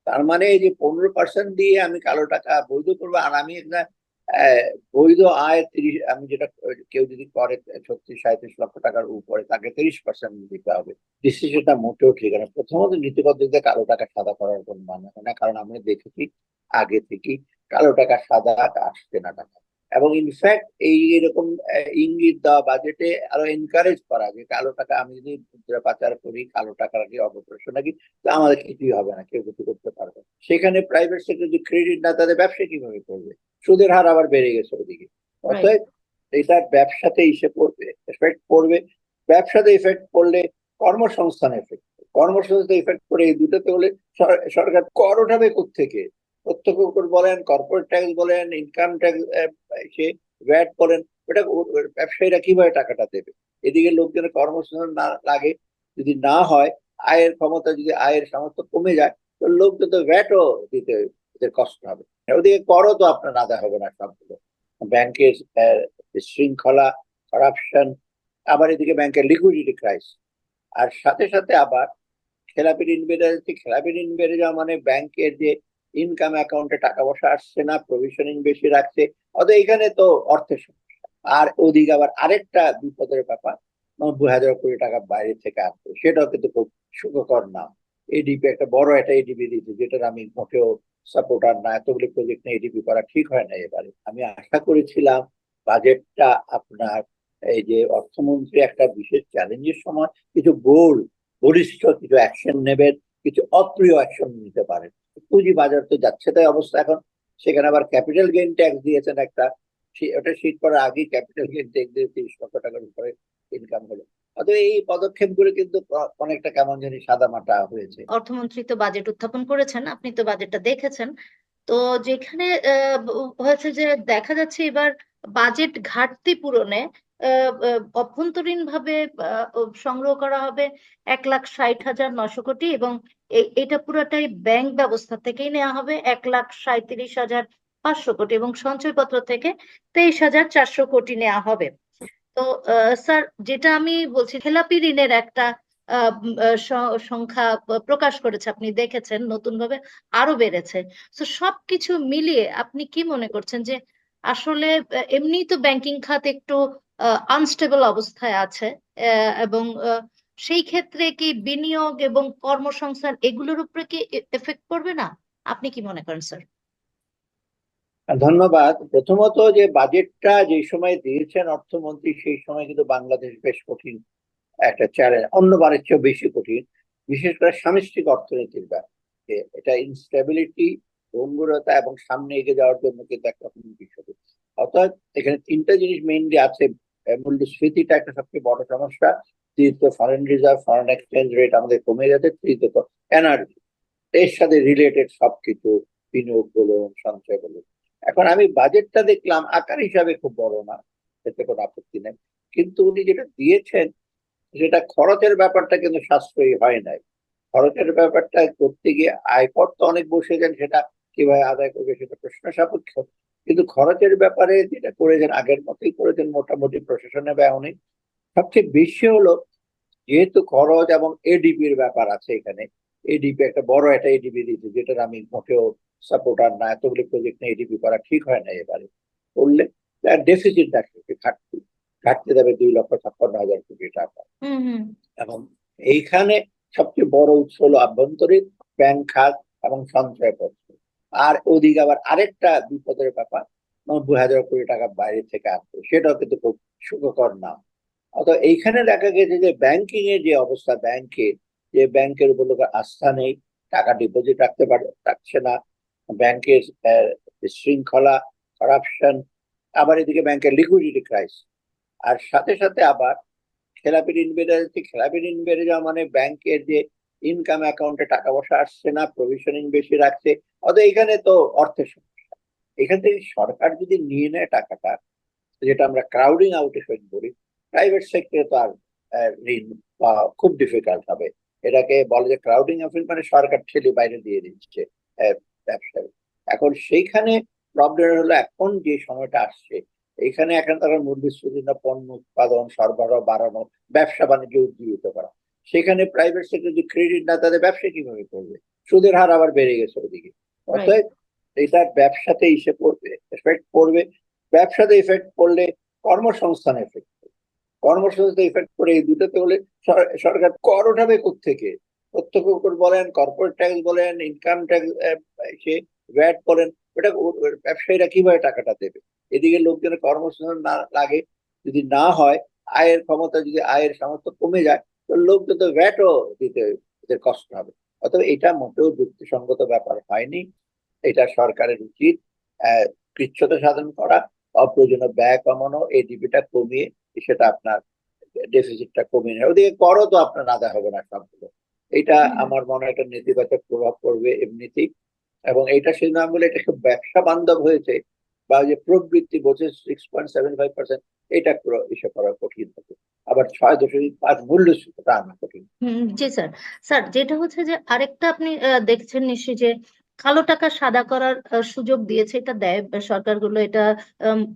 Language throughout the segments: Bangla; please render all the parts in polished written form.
তার মানে এই যে 15% দিয়ে আমি কালো টাকা বৈধ করবো, আর আমি একটা বৈধ আয় 30, আমি যেটা কেউ যদি করে 36-37 লক্ষ টাকার উপরে, তাকে 30% দিতে হবে। ডিসিশনটা মোটেও ঠিক না। প্রথমত নীতিগত দিকে কালো টাকা সাদা করার কোনো মানে হয় না, কারণ আমরা দেখেছি আগে থেকেই কালো টাকা সাদা আসছে না টাকা। এবং ইনফ্যাক্ট এই এরকম ইঙ্গিত দেওয়া বাজেটে আরো এনকারেজ করা যে কালো টাকা, আমি যদি মুদ্রা পাচার করি, কালো টাকা রাখি, অপপ্রশ্ন নাকি, তো আমাদের কিছুই হবে না, কেউ কিছু করতে পারবে না। সেখানে প্রাইভেট সেক্টর যদি ক্রেডিট না, তাদের ব্যবসা কিভাবে করবে? সুদের হার আবার বেড়ে গেছে ওদিকে। রাইট। অতএব এটা ব্যবসাতে এসে পড়বে, এফেক্ট পড়বে। ব্যবসাতে এফেক্ট পড়লে কর্মসংস্থানে এফেক্ট, কর্মসংস্থানে এফেক্ট করে, এই দুটোতে হলে সরকার কর উঠাবে কোত্থেকে? প্রত্যক্ষ কর বলেন, কর্পোরেট ট্যাক্স বলেন, ইনকাম ট্যাক্স, সে ভ্যাট বলেন, ওটা ব্যবসায়ীরা কিভাবে টাকাটা দেবে? এদিকে লোকজনের কর্মসংস্থান না লাগে, যদি না হয়, আয়ের ক্ষমতা, যদি আয়ের সামর্থ্য কমে যায়, তো লোকজন তো ভ্যাটও দিতে এদের কষ্ট হবে। ওদিকে করও তো আপনার আদায় হবে না সবগুলো। ব্যাংকের শৃঙ্খলা, করাপশন, আবার এদিকে ব্যাংকের লিকুইডিটি ক্রাইসিস, আর সাথে সাথে আবার খেলাপি ঋণ বেড়ে যাচ্ছে। খেলাপি ঋণ বেড়ে যাওয়া মানে ব্যাংকের যে ইনকাম অ্যাকাউন্টে টাকা পয়সা আসছে না, প্রভিশনিং বেশি রাখছে, অতএব এখানে তো অর্থের সমস্যা। আর ওদিকে আবার আরেকটা বিপদের ব্যাপার, 90,000 কোটি টাকা বাইরে থেকে আসছে, সেটাও কিন্তু খুব সুখকর না। এডিপি একটা বড় একটা এডিপি দিয়েছে, যেটার আমি মোটেও সাপোর্টার না। এতগুলি প্রজেক্ট নিয়ে এডিপি করা ঠিক হয় না এবারে। আমি আশা করেছিলাম বাজেটটা আপনার, এই যে অর্থমন্ত্রী একটা বিশেষ চ্যালেঞ্জের সময় কিছু বলিষ্ঠ কিছু অ্যাকশন নেবেন, কিছু অপ্রিয় অ্যাকশন নিতে পারেন। পুঁজি বাজার তো যাচ্ছে তাই অবস্থা এখন। সেখানে আবার ক্যাপিটাল গেইন ট্যাক্স দিয়েছেন একটা, ওটা শীত করার আগেই ক্যাপিটাল গেইন ট্যাক্স দিয়ে 30 লক্ষ টাকার উপরে ইনকাম হলো। অতএব এই পদক্ষেপগুলো কিন্তু অনেকটা কেমন জানি সাদা মাটা হয়েছে। অর্থমন্ত্রী তো বাজেট উত্থাপন করেছেন, আপনি তো বাজেটটা দেখেছেন। তো যেখানে হয়েছে যে দেখা যাচ্ছে এবার বাজেট ঘাটতি পূরণে অভ্যন্তরীণ ভাবে সংগ্রহ করা হবে 1,60,900 কোটি, এবং এটা পুরোটাই ব্যাংক ব্যবস্থা থেকেই নেওয়া হবে 1,37,500 কোটি, এবং সঞ্চয়পত্র থেকে 23,400 কোটি নেওয়া হবে। তো স্যার, যেটা আমি বলছি, খেলাপি ঋণের একটা সংখ্যা প্রকাশ করেছে, আপনি দেখেছেন নতুন ভাবে আরো বেড়েছে। তো সবকিছু মিলিয়ে আপনি কি মনে করছেন যে আসলে এমনি তো ব্যাংকিং খাত একটু আনস্টেবল অবস্থায় আছে, এবং সেই ক্ষেত্রে কি বিনিয়োগ এবং কর্মসংস্থান এগুলোর উপরে কি এফেক্ট পড়বে না? আপনি কি মনে করেন স্যার? ধন্যবাদ। প্রথমত, যে বাজেটটা যে সময় দিয়েছেন অর্থমন্ত্রী, সেই সময় কিন্তু বাংলাদেশ বেশ কঠিন একটা চ্যালেঞ্জ, অন্যবারের চেয়েও বেশি কঠিন। বিশেষ করে সামষ্টিক অর্থনীতির ব্যাপার, এটা ইনস্টেবিলিটি, ভঙ্গুরতা এবং সামনে এগিয়ে যাওয়ার জন্য কিন্তু একটা বিষয়। অর্থাৎ এখানে তিনটা জিনিস মেইনলি আছে। মূল্যস্ফীতিটা একটা সবচেয়ে বড় সমস্যা। দ্বিতীয়ত foreign reserve, foreign exchange rate আমাদের কমে যাচ্ছে। তৃতীয়ত এনার্জি, এর সাথে রিলেটেড সবকিছু, বিনিয়োগ বলুন, সঞ্চয় বলুন। এখন আমি বাজেটটা দেখলাম, আকার হিসাবে খুব বড় না, এতে কোনো আপত্তি নেই। কিন্তু উনি যেটা দিয়েছেন, যেটা খরচের ব্যাপারটা কিন্তু সাশ্রয়ী হয় নাই। খরচের ব্যাপারটা করতে গিয়ে আয়কর তো অনেক বসেছেন, সেটা কিভাবে আদায় করবে সেটা প্রশ্ন সাপেক্ষ। কিন্তু খরচের ব্যাপারে যেটা করেছেন, আগের মতোই করেছেন, মোটামুটি প্রশাসনের ব্যয় অনেক। সবচেয়ে বেশি হলো, যেহেতু খরচ এবং এডিপির ব্যাপার আছে এখানে, এডিপি একটা বড় একটা এডিপি দিয়েছে, যেটার আমি মোটেও সাপোর্টার না। এতগুলি প্রজেক্ট নিয়ে এডিপি করা ঠিক হয় না এবারে। করলে ডেফিসিট দেখে, ঘাটতি, ঘাটতি দেবে 2,56,000 কোটি টাকা। হুম, হুম। এবং এইখানে সবচেয়ে বড় উৎস হলো আভ্যন্তরীণ ব্যাংক খাত এবং সঞ্চয়পত্র। আর ওদিকে আবার আরেকটা বিপদের ব্যাপার, 90,000 কোটি টাকা বাইরে থেকে আসছে, সেটাও কিন্তু খুব সুখকর না। অর্থাৎ এইখানে দেখা গেছে যে ব্যাংকিং এর যে অবস্থা, ব্যাংকের উপর লোকের আস্থা নেই, টাকা ডিপোজিট রাখছে না। ব্যাংকের শৃঙ্খলা, করাপশন, আবার এদিকে ব্যাংকের লিকুইডিটি ক্রাইসিস, আর সাথে সাথে আবার খেলাপি ঋণ বেড়ে যাচ্ছে। খেলাপি ঋণ বেড়ে যাওয়া মানে ব্যাংকের যে ইনকাম অ্যাকাউন্টে টাকা পয়সা আসছে না, প্রভিশনিং বেশি রাখছে, অতএব এখানে তো অর্থের সমস্যা। এখান থেকে সরকার যদি নিয়ে নেয় টাকাটা, যেটা আমরা ক্রাউডিং আউট এফেক্ট বলি, প্রাইভেট সেক্টরে তো আর ঋণ পাওয়া খুব ডিফিকাল্ট হবে। এটাকে বলে যে ক্রাউডিং এফেক্ট, মানে সরকার ঠেলে বাইরে দিয়ে দিচ্ছে ব্যবসায়ী। এখন সেইখানে প্রবলেম হলো, এখন যে সময়টা আসছে, এখানে এখন তারা মূল্যস্ফীতি না, পণ্য উৎপাদন সরবরাহ বাড়ানো, ব্যবসা বাণিজ্য উজ্জীবিত করা। সেখানে প্রাইভেট সেক্টর যদি ক্রেডিট না, তাদের ব্যবসা কিভাবে করবে? সুদের হার আবার বেড়ে গেছে ওদিকে। অতএব এটা ব্যবসাতে এসে পড়বে, এফেক্ট পড়বে। ব্যবসাতে ইফেক্ট পড়লে কর্মসংস্থানে এফেক্ট, কর্মসংস্থানে ইফেক্ট করে এই দুটোতে হলে সরকার কর উঠাবে কোত্থেকে? প্রত্যক্ষ কর বলেন, কর্পোরেট ট্যাক্স বলেন, ইনকাম ট্যাক্স, সে ভ্যাট বলেন, ওটা ব্যবসায়ীরা কিভাবে টাকাটা দেবে? এদিকে লোকজনের কর্মসংস্থান না লাগে, যদি না হয়, আয়ের ক্ষমতা, যদি আয়ের সামর্থ্য কমে যায়, তো লোকজন তো ভ্যাটও দিতে এদের কষ্ট হবে। অতএব এটা মোটেও যুক্তিসঙ্গত ব্যাপার হয়নি। এটা সরকারের উচিত কৃচ্ছ্রতা সাধন করা, অপ্রয়োজনীয় ব্যয় কমানো, এডিপিটা কমিয়ে সেটা আপনার ডেফিসিটটা কমিয়ে নেয়। ওদিকে করও তো আপনার আদায় হবে না সবগুলো। এটা আমার মনে হয় একটা নেতিবাচক প্রভাব পড়বে এমনিতেই। এবং এটা সেই নাম বলে এটা খুব ব্যবসা বান্ধব হয়েছে, বা যে প্রবৃত্তি বলছে 6.75%, এটা ইসে করা কঠিন হবে। আবার 6.5 মূল্যস্ফীতিটা আনা কঠিন। জি স্যার। স্যার, যেটা হচ্ছে যে আরেকটা আপনি দেখছেন নিশ্চয়ই যে কালো টাকা সাদা করার সুযোগ দিয়েছে, এটা দেয় সরকারগুলো। এটা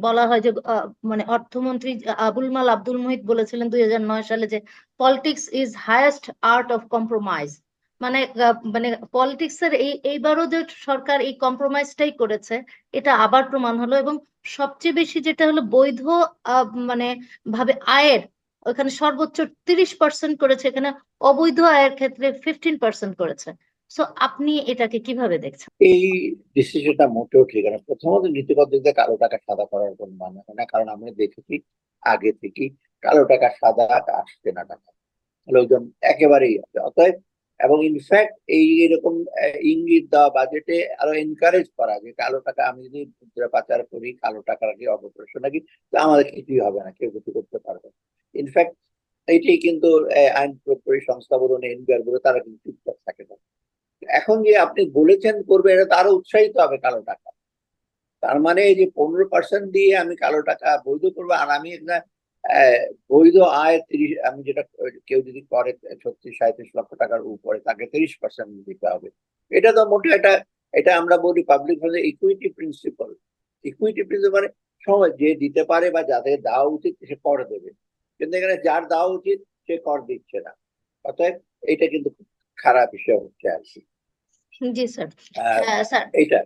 বলা হয় যে মানে অর্থমন্ত্রী আবুল মাল আব্দুল মুহিত বলেছিলেন 2009 সালে যে politics is highest art of compromise. মানে পলিটিক্স এর এইবারও যে সরকার এই কম্প্রোমাইজটাই করেছে, এটা আবার প্রমাণ হলো। এবং সবচেয়ে বেশি যেটা হলো বৈধ মানে ভাবে আয়ের, ওখানে সর্বোচ্চ 30% করেছে, এখানে অবৈধ আয়ের ক্ষেত্রে 15% করেছে। সো আপনি এটাকে কিভাবে দেখছেন? এই ডিসিশনটা মোটেও ঠিক না। প্রথমত নীতিগত দিক দিয়ে কালো টাকা সাদা করার কোনো মানে হয় না, কারণ আমরা দেখেছি আগে থেকেই কালো টাকা সাদা আসছে না, টাকা লোকজন একেবারেই আছে। অতএব এবং ইনফ্যাক্ট এই এরকম ইঙ্গিত দেওয়া বাজেটে আরো এনকারেজ করা যে কালো টাকা, আমি যদি মুদ্রা পাচার করি, কালো টাকা রাখি, অপপ্রশ্ন নাকি, তো আমাদের কিছুই হবে না, কেউ কিছু করতে পারবে না। ইনফ্যাক্ট এইটাই কিন্তু আইন প্রয়োগকারী সংস্থা বলুন, এনবিআর বলুন, তারা কিন্তু চুপচাপ থাকে না। এখন যে আপনি বলেছেন করবে, এটা তো আরো উৎসাহিত হবে কালো টাকা। তার মানে এই যে 15% দিয়ে আমি কালো টাকা বৈধ করবো, আর আমি একটা বৈধ আয় 30, আমি যেটা কেউ যদি করে 36-37 লক্ষ টাকার উপরে, তাকে 30% দিতে হবে। এটা তো মোটে এটা আমরা বলি public equity principal. Equity principal মানে সময় যে দিতে পারে বা যাদের দেওয়া উচিত সে কর দেবে, কিন্তু এখানে যার দেওয়া উচিত সে কর দিচ্ছে না। অতএব এটা কিন্তু খুব খারাপ বিষয় হচ্ছে আর কি। জি স্যার। স্যার, এইটা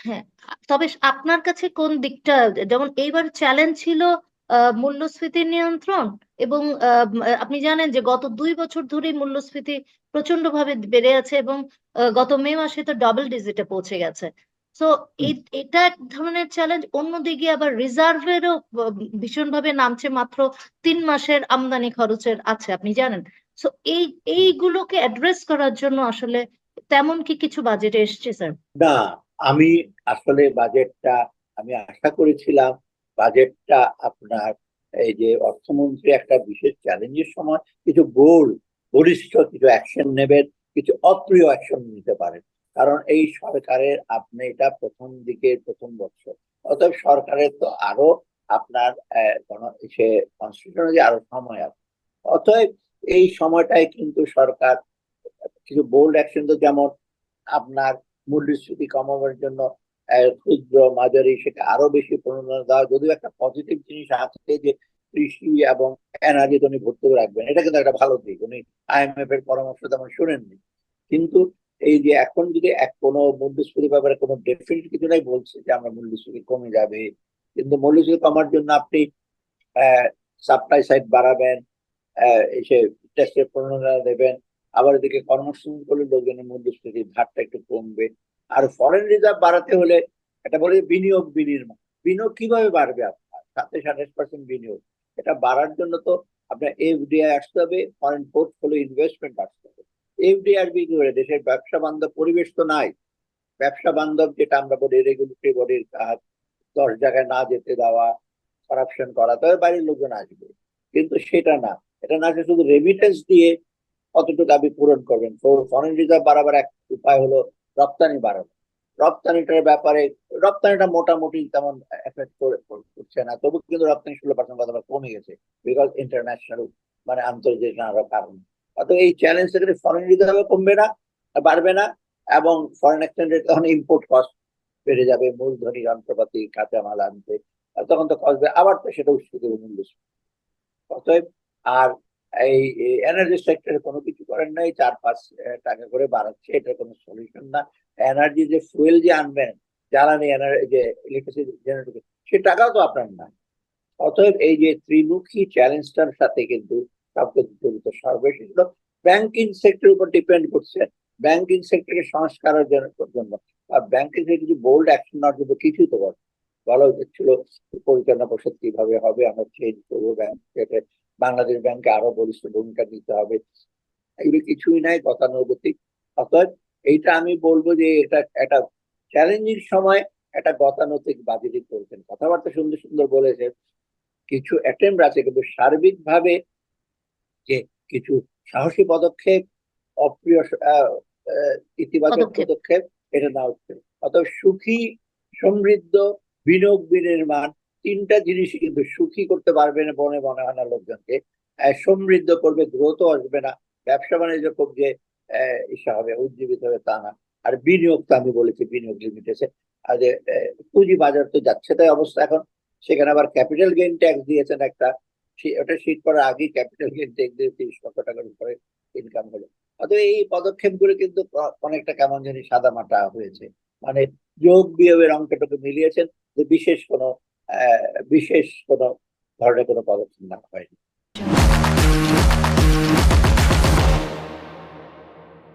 হ্যাঁ, তবে আপনার কাছে কোন দিকটা, যেমন এইবার চ্যালেঞ্জ ছিল মূল্যস্ফীতি নিয়ন্ত্রণ, এবং আপনি জানেন যে গত 2 বছর ধরে মূল্যস্ফীতি প্রচন্ড ভাবে বেড়ে আছে, এবং গত মে মাসে তো ডাবল ডিজিটে পৌঁছে গেছে। তো এটা এক ধরনের চ্যালেঞ্জ। অন্যদিকে আবার রিজার্ভেরও ভীষণভাবে নামছে, মাত্র 3 মাসের আমদানি খরচের আছে, আপনি জানেন। তো এইগুলোকে অ্যাড্রেস করার জন্য আসলে তেমন কি কিছু বাজেটে এসছে স্যার? না, আমি আসলে বাজেটটা, আমি আশা করেছিলাম বাজেটটা আপনার এই যে অর্থমন্ত্রী একটা বিশেষ চ্যালেঞ্জের সময় কিছু বলিষ্ঠ কিছু অ্যাকশন নেবেন, কিছু অপ্রিয় অ্যাকশন নিতে পারেন। কারণ এই সরকারের, আপনি এটা প্রথম বছর, অতএব সরকারের তো আরো আপনার সে কনস্টিটিউশনে যে আরো সময় আছে। অতএব এই সময়টায় কিন্তু সরকার কিছু বোল্ড অ্যাকশন, তো যেমন আপনার মূল্যস্ফীতি কমানোর জন্য ক্ষুদ্র মাঝারি সেটা আরো বেশি প্রণোদনা দেওয়া, যদিও একটা পজিটিভ জিনিস আছে যে কৃষি এবং এনার্জি উনি ভর্তি রাখবেন, এটা কিন্তু একটা ভালো দিক। উনি IMF এর পরামর্শ তেমন শোনেননি, কিন্তু এই যে এখন যদি কোনো মূল্যস্ফীতি ব্যাপারে কোনো ডেফিনিট কিছু নাই, বলছে যে আমরা মূল্যস্ফীতি কমে যাবে, কিন্তু মূল্যস্ফীতি কমার জন্য আপনি সাপ্লাই সাইড বাড়াবেন, এসে ট্যাক্সের প্রণোদনা দেবেন, আবার এদিকে কর্মসংস্থান করলে লোকজনের মূল্যস্ফীতির ধারটা একটু কমবে। আর ফরেন রিজার্ভ বাড়াতে হলে এটা বলে বিনিয়োগ বিনির্মাণ, বিনিয়োগ কিভাবে বাড়বে? আপনার 27% বিনিয়োগ, এটা বাড়ার জন্য তো আপনার FDI আসতে হবে, ফরেন পোর্টফোলিও ইনভেস্টমেন্ট আসতে হবে। FDI করে দেশের ব্যবসা বান্ধব পরিবেশ তো নাই। ব্যবসা বান্ধব যেটা আমরা বলি রেগুলেটরি বডির কাজ, 10 জায়গায় না যেতে দেওয়া, করাপশন করা, তবে বাইরের লোকজন আসবে, কিন্তু সেটা না। এটা না, শুধু রেমিটেন্স দিয়ে কতটুকু আপনি পূরণ করবেন। তো ফরেন রিজার্ভ বাড়াবার এক উপায় হলো রপ্তানি বাড়ানো। রপ্তানিটার ব্যাপারে, রপ্তানিটা মোটামুটি তেমন এফেক্ট করছে না, তবু কিন্তু রপ্তানি 16% কথা কমে গেছে, বিকজ ইন্টারন্যাশনাল মানে আন্তর্জাতিক নানা কারণ। অত এই চ্যালেঞ্জ থেকে ফরেন রিজার্ভ কমবে না, বাড়বে না, এবং ফরেন এক্সচেঞ্জ রেট তখন ইম্পোর্ট কস্ট বেড়ে যাবে, মূলধনী যন্ত্রপাতি কাঁচামাল আনতে, তখন তো কস্ট, আবার তো সেটা উৎসে দেবে মূল্য। অতএব আর এই এনার্জি সেক্টরে কোনো কিছু করেন নাই, 4-5 টাকা করে বাড়াচ্ছে, এটা কোনো সলিউশন না। এনার্জি যে ফুয়েল যে আনবেন, জ্বালানি এনার্জি যে ইলেকট্রিসিটি জেনারেট, সে টাকাও তো আপনার না। অতএব এই যে ত্রিমুখী চ্যালেঞ্জটার সাথে কিন্তু সবকিছু জড়িত। সর্বশেষ হলো ব্যাংকিং সেক্টরের উপর ডিপেন্ড করছে, ব্যাংকিং সেক্টরকে সংস্কারের জন্য আর ব্যাংকিং সেক্টর কিছু বোল্ড অ্যাকশন নেওয়ার জন্য কিছুই তো বলা উচিত ছিল। পরিচালনা পরিষদ কিভাবে হবে, আমরা চেঞ্জ করবো ব্যাংক, বাংলাদেশ ব্যাংকে আরো বলিষ্ঠ ভূমিকা নিতে হবে, এগুলো কিছুই নাই, গতানুগতিক। অতএব এইটা আমি বলবো যে এটা একটা চ্যালেঞ্জিং সময় একটা গতানুগতিক বাজেটই করেছেন, কথাবার্তা সুন্দর সুন্দর বলেছেন, কিছু অ্যাটেম্প আছে, কিন্তু সার্বিকভাবে যে কিছু সাহসী পদক্ষেপ, অপ্রিয় ইতিবাচক পদক্ষেপ। পদক্ষেপ এটা না হচ্ছে। অতএব সুখী, সমৃদ্ধ, বিনিয়োগ, বিনির্মাণ, তিনটা জিনিসই কিন্তু সুখী করতে পারবে না মনে মনে হয় না লোকজনকে। সমৃদ্ধ করবে, গ্রোথ আসবে না, ব্যবসা বাণিজ্য খুব যে ইসা হবে, উজ্জীবিত হবে তা না। আর বিনিয়োগ তো আমি বলেছি বিনিয়োগ লিমিট আছে। আর যে পুঁজি বাজার তো যাচ্ছে তাই অবস্থা এখন, সেখানে আবার ক্যাপিটাল গেইন ট্যাক্স দিয়েছেন একটা, ওটা শীত করার আগেই ক্যাপিটাল গেইন ট্যাক্স দিয়ে 30 লক্ষ টাকার উপরে ইনকাম হলো। অতএব এই পদক্ষেপগুলো কিন্তু অনেকটা কেমন জানি সাদা মাটা হয়েছে, মানে যোগ বিয়োগের অঙ্কটাকে মিলিয়েছেন, যে বিশেষ কোনো ধরনের কোনো পদক্ষেপ না হয়নি।